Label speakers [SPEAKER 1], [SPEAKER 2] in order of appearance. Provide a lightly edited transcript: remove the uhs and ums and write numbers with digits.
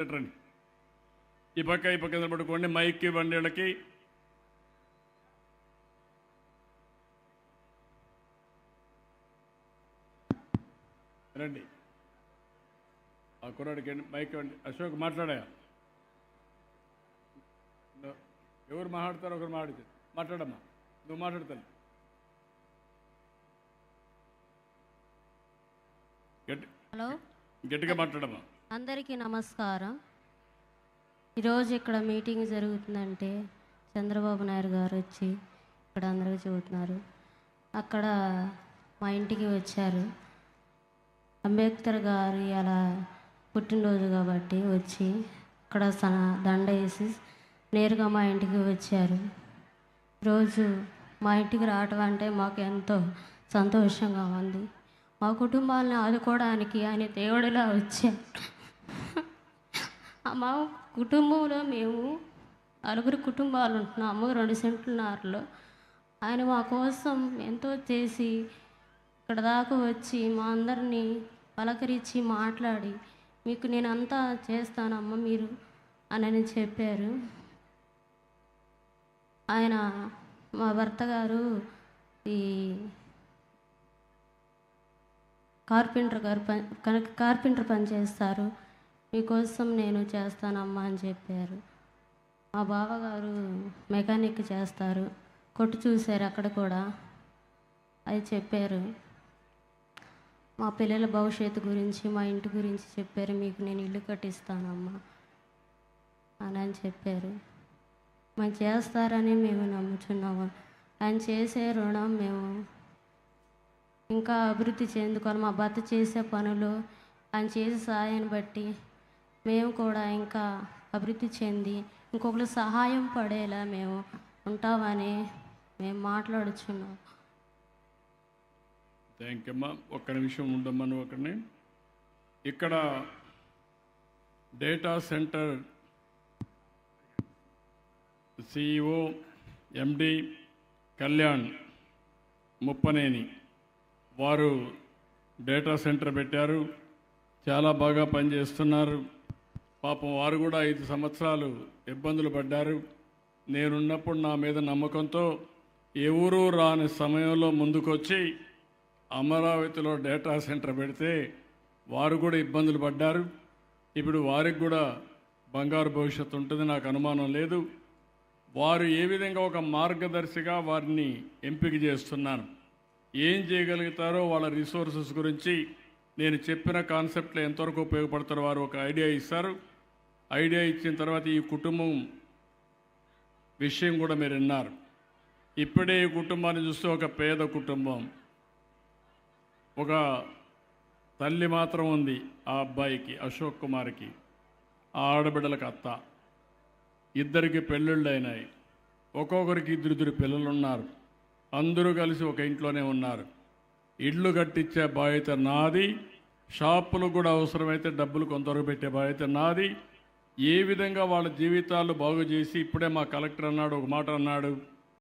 [SPEAKER 1] రండి. ఈ పక్క నిలబడుకోండి. మైక్ ఇవ్వండి వీళ్ళకి. రండి. ఆ కుర్రాడికి మైక్ ఇవ్వండి. అశోక్ మాట్లాడా. ఎవరు మాట్లాడతారో ఒకరు మాట్లాడమ్మా. నువ్వు మాట్లాడతాను.
[SPEAKER 2] హలో,
[SPEAKER 1] గట్టిగా మాట్లాడమ్మా.
[SPEAKER 2] అందరికీ నమస్కారం. ఈరోజు ఇక్కడ మీటింగ్ జరుగుతుందంటే చంద్రబాబు నాయుడు గారు వచ్చి ఇక్కడ అందరికీ చెబుతున్నారు. అక్కడ మా ఇంటికి వచ్చారు. అంబేద్కర్ గారు అలా పుట్టినరోజు కాబట్టి వచ్చి ఇక్కడ దండ వేసి నేరుగా మా ఇంటికి వచ్చారు. రోజు మా ఇంటికి రావటం అంటే మాకు ఎంతో సంతోషంగా ఉంది. మా కుటుంబాలను ఆదుకోవడానికి ఆయన దేవుడిలా వచ్చారు. మా కుటుంబంలో మేము 9 కుటుంబాలు ఉంటున్నాము. 2 సెంట్లన్నరలో ఆయన మా కోసం ఎంతో చేసి ఇక్కడ దాకా వచ్చి మా అందరినీ పలకరించి మాట్లాడి మీకు నేనంతా చేస్తానమ్మ మీరు అని చెప్పారు. ఆయన మా భర్త గారు ఈ కార్పెంటర్ పని చేస్తారు. మీకోసం నేను చేస్తానమ్మా అని చెప్పారు. మా బావగారు మెకానిక్ చేస్తారు. కొట్టు చూశారు అక్కడ కూడా. అది చెప్పారు. మా పిల్లల భవిష్యత్తు గురించి మా ఇంటి గురించి చెప్పారు. మీకు నేను ఇల్లు కట్టిస్తానమ్మా అని చెప్పారు. మేము చేస్తారని మేము నమ్ముచున్నాము. ఆయన చేసే రుణం మేము ఇంకా అభివృద్ధి చెందుకోవాలి. మా భర్త చేసే పనులు ఆయన చేసే సహాయాన్ని బట్టి మేము కూడా ఇంకా అభివృద్ధి చెంది ఇంకొకరు సహాయం పడేలా మేము ఉంటామని మేము మాట్లాడుచున్నాం.
[SPEAKER 1] థ్యాంక్ యూ అమ్మా. ఒక్క నిమిషం ఉండమ్మా. నువ్వు అక్కడనే ఇక్కడ డేటా సెంటర్ సిఇఓ ఎండి కళ్యాణ్ ముప్పనేని వారు డేటా సెంటర్ పెట్టారు. చాలా బాగా పనిచేస్తున్నారు. పాపం వారు కూడా 5 సంవత్సరాలు ఇబ్బందులు పడ్డారు. నేనున్నప్పుడు నా మీద నమ్మకంతో ఏ ఊరు రాని సమయంలో ముందుకొచ్చి అమరావతిలో డేటా సెంటర్ పెడితే వారు కూడా ఇబ్బందులు పడ్డారు. ఇప్పుడు వారికి కూడా బంగారు భవిష్యత్తు ఉంటుంది, నాకు అనుమానం లేదు. వారు ఏ విధంగా ఒక మార్గదర్శిగా వారిని ఎంపిక చేస్తున్నాను. ఏం చేయగలుగుతారో వాళ్ళ రిసోర్సెస్ గురించి నేను చెప్పిన కాన్సెప్ట్లో ఎంతవరకు ఉపయోగపడతారో వారు ఒక ఐడియా ఇస్తారు. ఐడియా ఇచ్చిన తర్వాత ఈ కుటుంబం విషయం కూడా మీరు విన్నారు. ఇప్పుడే ఈ కుటుంబాన్ని చూస్తే ఒక పేద కుటుంబం. ఒక తల్లి మాత్రం ఉంది ఆ అబ్బాయికి, అశోక్ కుమార్కి. ఆ ఆడబిడ్డలకు అత్త. 2 పెళ్ళిళ్ళు అయినాయి. ఒక్కొక్కరికి 2 పిల్లలు ఉన్నారు. అందరూ కలిసి ఒక ఇంట్లోనే ఉన్నారు. ఇళ్ళు కట్టించే బాధ్యత నాది. షాపులు కూడా అవసరమైతే డబ్బులు కొంతవరకు పెట్టే బాధ్యత నాది. ఏ విధంగా వాళ్ళ జీవితాలు బాగు చేసి, ఇప్పుడే మా కలెక్టర్ అన్నాడు, ఒక మాట అన్నాడు,